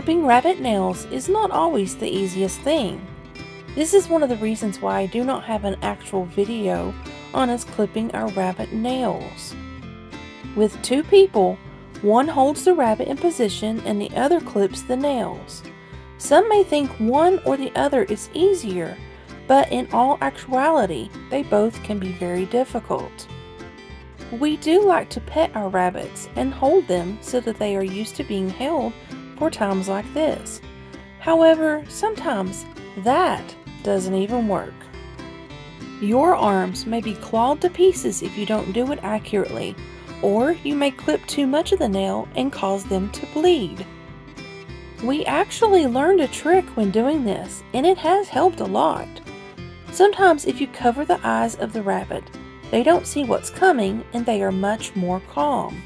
Clipping rabbit nails is not always the easiest thing. This is one of the reasons why I do not have an actual video on us clipping our rabbit nails. With two people, one holds the rabbit in position and the other clips the nails. Some may think one or the other is easier, but in all actuality, they both can be very difficult. We do like to pet our rabbits and hold them so that they are used to being held for times like this. However, sometimes that doesn't even work. Your arms may be clawed to pieces if you don't do it accurately, or you may clip too much of the nail and cause them to bleed. We actually learned a trick when doing this, and it has helped a lot. Sometimes if you cover the eyes of the rabbit, they don't see what's coming and they are much more calm.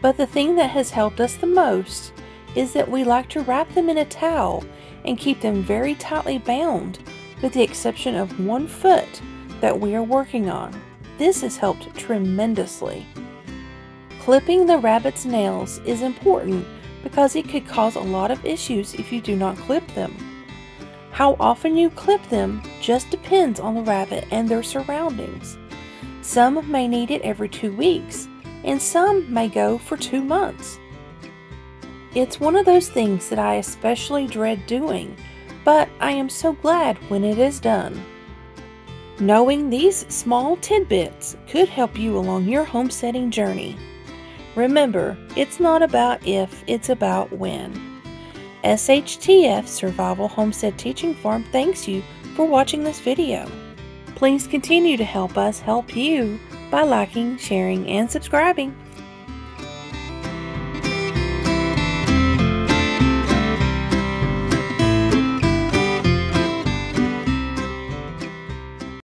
But the thing that has helped us the most is that we like to wrap them in a towel and keep them very tightly bound, with the exception of one foot that we are working on. This has helped tremendously. Clipping the rabbit's nails is important because it could cause a lot of issues if you do not clip them. How often you clip them just depends on the rabbit and their surroundings. Some may need it every 2 weeks, and some may go for 2 months. It's one of those things that I especially dread doing, but I am so glad when it is done. Knowing these small tidbits could help you along your homesteading journey. Remember, it's not about if, it's about when. S.H.T.F. Survival Homestead Teaching Farm thanks you for watching this video. Please continue to help us help you by liking, sharing, and subscribing.